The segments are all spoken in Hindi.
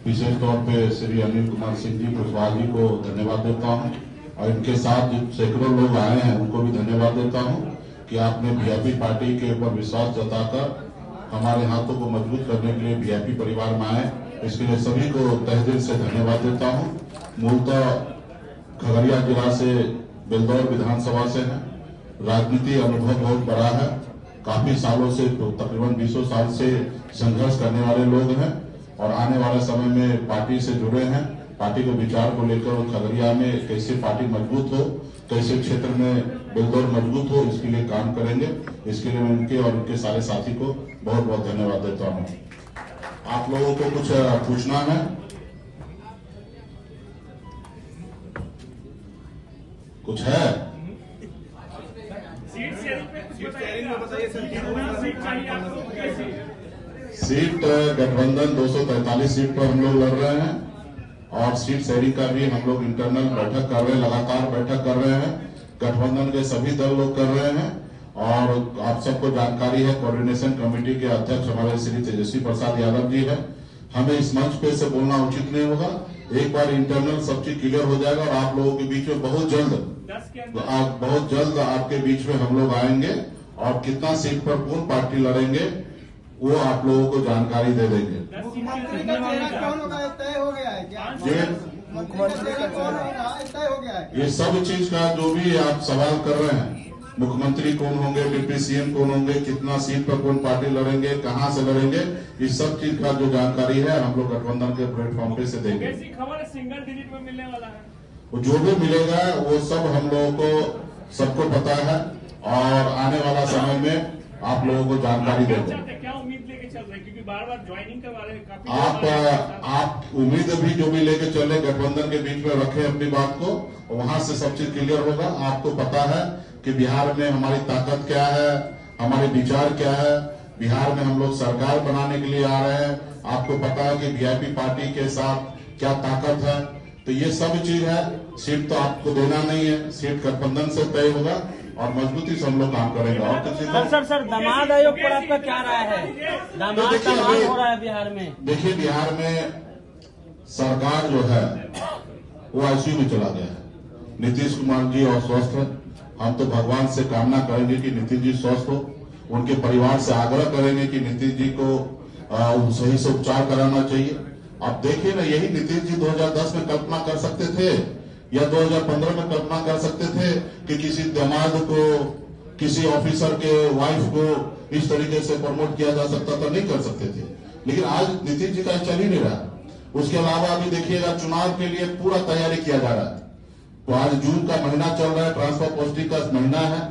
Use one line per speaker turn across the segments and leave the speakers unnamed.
विशेष तौर पे श्री अनिल कुमार सिंह जी कुशवाहा जी को धन्यवाद देता हूं और इनके साथ जो सैकड़ों लोग आए हैं उनको भी धन्यवाद देता हूं कि आपने वीआईपी पार्टी के ऊपर विश्वास जताकर हमारे हाथों को मजबूत करने के लिए वीआईपी परिवार में आए। इसके लिए सभी को तहे दिल से धन्यवाद देता हूं। मूलतः खगड़िया जिला से बेलदौर विधानसभा से है, राजनीति अनुभव बहुत बड़ा है, काफी सालों से तकरीबन 20 साल से संघर्ष करने वाले लोग हैं और आने वाले समय में पार्टी से जुड़े हैं। पार्टी के विचार को लेकर खगड़िया में कैसे पार्टी मजबूत हो, कैसे क्षेत्र में बेलदौर मजबूत हो, इसके लिए काम करेंगे। इसके लिए मैं उनके और उनके सारे साथी को बहुत बहुत धन्यवाद देता हूं। आप लोगों को कुछ पूछना है? कुछ है? सीट गठबंधन 243 सीट पर हम लोग लड़ रहे हैं और सीट शेयरिंग का भी हम लोग इंटरनल बैठक कर रहे हैं, लगातार बैठक कर रहे हैं। गठबंधन के सभी दल लोग कर रहे हैं और आप सबको जानकारी है, कोऑर्डिनेशन कमेटी के अध्यक्ष हमारे श्री तेजस्वी प्रसाद यादव जी है। हमें इस मंच पे से बोलना उचित नहीं होगा। एक बार इंटरनल सब चीज क्लियर हो जाएगा और आप लोगों के बीच में बहुत जल्द आपके बीच में हम लोग आएंगे और कितना सीट पर कौन पार्टी लड़ेंगे वो आप लोगों को जानकारी दे देंगे।
मुख्यमंत्री का चेहरा कौन होगा तय हो गया है क्या? मुख्यमंत्री का कौन होगा तय हो गया है?
ये सब चीज का जो भी आप सवाल कर रहे हैं, मुख्यमंत्री कौन होंगे, डिप्टी सीएम कौन होंगे, कितना सीट पर कौन पार्टी लड़ेंगे, कहां से लड़ेंगे, इस सब चीज का जो जानकारी है हम लोग गठबंधन के प्लेटफॉर्म पे से देंगे।
कैसी खबर सिंगल डिजिट में मिलने वाला है?
जो भी मिलेगा वो सब हम लोगों को सबको पता है और आने वाला समय में आप लोगों को जानकारी देंगे।
क्या उम्मीद लेके चल रहे हैं? क्योंकि बार बार ज्वाइनिंग के बारे में काफी
आप उम्मीद भी जो भी लेके चले गठबंधन के बीच में रखे अपनी बात को, वहां से सब चीज क्लियर होगा। आपको पता है कि बिहार में हमारी ताकत क्या है, हमारे विचार क्या है। बिहार में हम लोग सरकार बनाने के लिए आ रहे हैं। आपको पता है कि वीआईपी पार्टी के साथ क्या ताकत है। तो ये सब चीज है। सीट तो आपको देना नहीं है, सीट गठबंधन से तय होगा और मजबूती से हम लोग काम करेंगे। और किसी
सर दामाद आयोग पर आपका क्या राय है? दामाद का मांग हो रहा है बिहार में।
देखिए, बिहार में सरकार जो है वो आईसीयू में चला गया है। नीतीश कुमार जी अस्वस्थ है। हम तो भगवान से कामना करेंगे कि नीतीश जी स्वस्थ हो। उनके परिवार से आग्रह करेंगे कि नीतीश जी को सही से उपचार कराना चाहिए। आप देखिए ना, यही नीतीश जी 2010 में कल्पना कर सकते थे या 2015 में कल्पना कर सकते थे कि किसी दामाद को, किसी ऑफिसर के वाइफ को इस तरीके से प्रमोट किया जा सकता था? नहीं कर सकते थे। लेकिन आज नीतीश जी का चल ही नहीं रहा। उसके अलावा अभी देखिएगा, चुनाव के लिए पूरा तैयारी किया जा रहा है। तो आज जून का महीना चल रहा है, ट्रांसफर पोस्टिंग का महीना है।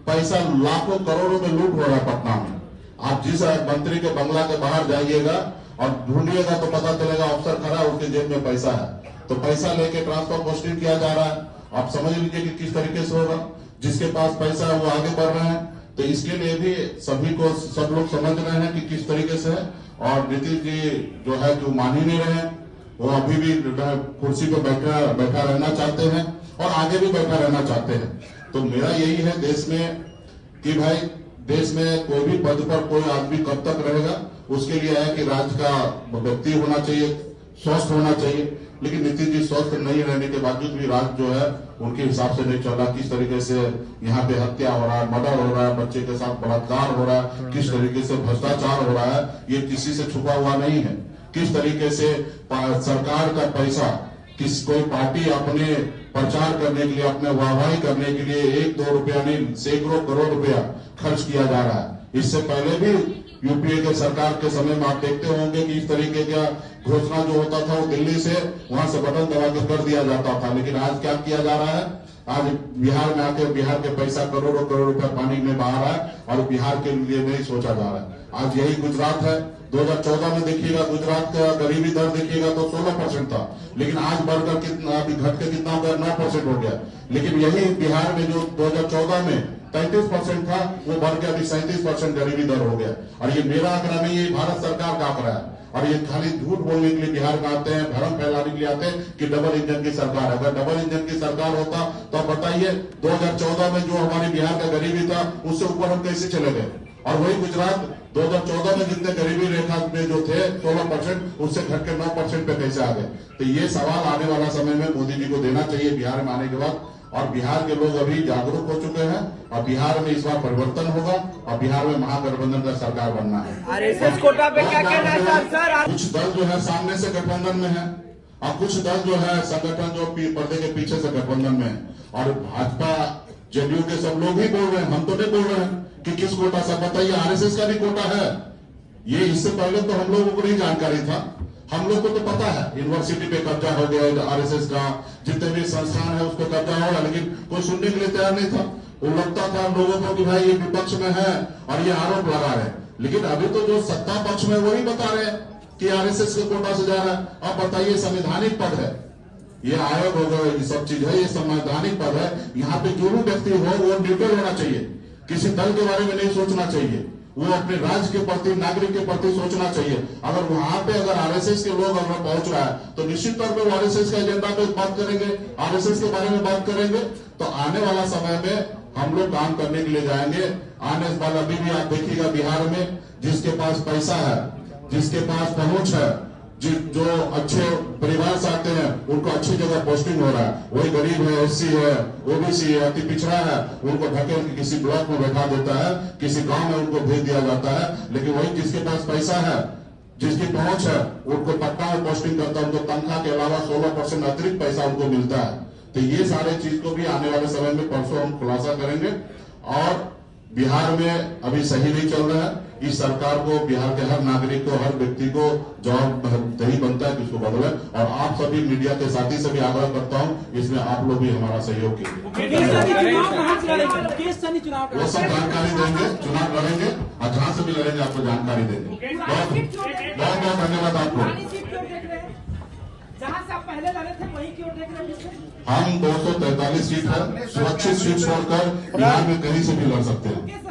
पैसा लाखों करोड़ों में लूट हो रहा है पटना में। आप जिस मंत्री के बंगला के बाहर जाइएगा और ढूंढिएगा तो पता चलेगा अफसर खड़ा है, उसके जेब में पैसा है। तो पैसा लेके ट्रांसफर पोस्टिंग किया जा रहा है। आप समझ लीजिए कि किस तरीके से होगा। जिसके पास पैसा है वो आगे बढ़ रहे हैं। तो इसके लिए भी सभी को, सब लोग समझ रहे हैं कि किस तरीके से है। और नीतीश जी जो है जो मान ही नहीं रहे हैं, वो अभी भी कुर्सी पर बैठा रहना चाहते हैं और आगे भी बैठा रहना चाहते हैं। तो मेरा यही है देश में कि भाई, देश में कोई भी पद पर कोई आदमी कब तक रहेगा, उसके लिए है कि राज्य का व्यक्ति होना चाहिए, स्वस्थ होना चाहिए। लेकिन नीतीश जी स्वस्थ नहीं रहने के बावजूद भी राज्य जो है उनके हिसाब से नहीं चल रहा। किस तरीके से यहाँ पे हत्या हो रहा है, मर्डर हो रहा है, बच्चे के साथ बलात्कार हो रहा है, किस तरीके से भ्रष्टाचार हो रहा है, ये किसी से छुपा हुआ नहीं है। किस तरीके से सरकार का पैसा कोई पार्टी अपने प्रचार करने के लिए, अपने वाहवाही करने के लिए 1-2 रुपया नहीं, सैकड़ों करोड़ रुपया खर्च किया जा रहा है। इससे पहले भी यूपीए के सरकार के समय में आप देखते होंगे कि इस तरीके का घोषणा जो होता था वो दिल्ली से वहां से बटन दबा के कर दिया जाता था। लेकिन आज क्या किया जा रहा है? आज बिहार में आकर बिहार के पैसा करोड़ों करोड़ रुपया पानी में बहा रहा है और बिहार के लिए नहीं सोचा जा रहा है। आज यही गुजरात है। 2014 में देखिएगा, गुजरात का गरीबी दर देखिएगा तो 16% था, लेकिन आज बढ़कर कितना, अभी घट के कितना हो गया? 9% हो गया। लेकिन यही बिहार में जो 2014 में 33% था, वो बढ़ के अभी 37% गरीबी दर हो गया। और ये मेरा आंकड़ा नहीं है, भारत सरकार का आंकड़ा है। और ये खाली झूठ बोलने के लिए बिहार में आते हैं, भ्रम फैलाने के लिए आते हैं कि डबल इंजन की सरकार है। अगर डबल इंजन की सरकार होता तो आप बताइए 2014 में जो हमारे बिहार का गरीबी था उससे ऊपर हम कैसे चले गए? और वही गुजरात 2014 में जितने गरीबी रेखा में जो थे 16%, उससे घट के 9% पे कैसे आ गए? तो ये सवाल आने वाला समय में मोदी जी को देना चाहिए बिहार में आने के बाद। और बिहार के लोग अभी जागरूक हो चुके हैं और बिहार में इस बार परिवर्तन होगा और बिहार में महागठबंधन का सरकार बनना है।
आरएसएस कोटा पे क्या कहना है सर?
कुछ दल जो है सामने से गठबंधन में है और कुछ दल जो है संगठन जो पर्दे के पीछे से गठबंधन में है। और भाजपा जेडीयू के सब लोग ही बोल रहे हैं, हम तो नहीं बोल रहे हैं कि किस कोटा से। बताइए, आरएसएस का भी कोटा है। ये इससे पहले तो हम लोगों को नहीं जानकारी था। हम लोग को तो पता है यूनिवर्सिटी पे कब्जा हो गया आरएसएस का, जितने भी संस्थान है उसको कब्जा हो गया, लेकिन कोई सुनने के लिए तैयार नहीं था। वो लगता था लोगों को कि भाई ये विपक्ष में है और ये आरोप लगा रहे हैं। लेकिन अभी तो जो सत्ता पक्ष में वही बता रहे हैं कि आरएसएस के कोटा से जा रहा है। अब बताइए, संवैधानिक पद है, ये आयोग होगा, ये सब चीज है, ये संवैधानिक पद है। यहाँ पे जो भी व्यक्ति हो वो न्यूट्रल होना चाहिए, किसी दल के बारे में नहीं सोचना चाहिए, वो अपने राज्य के प्रति, नागरिक के प्रति सोचना चाहिए। अगर वहां पे अगर आरएसएस के लोग अगर पहुंच रहा है तो निश्चित तौर पर आरएसएस के एजेंडा पे बात करेंगे, आरएसएस के बारे में बात करेंगे। तो आने वाला समय में हम लोग काम करने के लिए जाएंगे। आने वाला अभी भी आप देखिएगा बिहार में जिसके पास पैसा है, जिसके पास पहुंच है, जो अच्छे परिवार से आते हैं उनको अच्छी जगह पोस्टिंग हो रहा है। वही गरीब है, एससी है, ओबीसी है, अति पिछड़ा है, उनको ढकेल के किसी ब्लॉक में बैठा देता है, किसी गांव में उनको भेज दिया जाता है। लेकिन वही जिसके पास पैसा है, जिसकी पहुंच है, उनको पटना में पोस्टिंग करता है, उनको तनख्वाह के अलावा 16% अतिरिक्त पैसा उनको मिलता है। तो ये सारे चीज को भी आने वाले समय में परसों हम खुलासा करेंगे। और बिहार में अभी सही नहीं चल रहा है। इस सरकार को, बिहार के हर नागरिक को, हर व्यक्ति को जवाबदेही बनता है कि उसको बदले। और आप सभी मीडिया के साथी से भी आग्रह करता हूं, इसमें आप लोग भी हमारा सहयोग कीजिए। वो सब जानकारी देंगे, चुनाव लड़ेंगे और जहां से भी लड़ेंगे आपको जानकारी देंगे। बहुत बहुत धन्यवाद आपको।
जहाँ से आप पहले लड़े थे वहीं की ओर देख रहे हैं।
हम 243 सीट है, सुरक्षित सीट छोड़कर बिहार में कहीं से भी लड़ सकते हैं।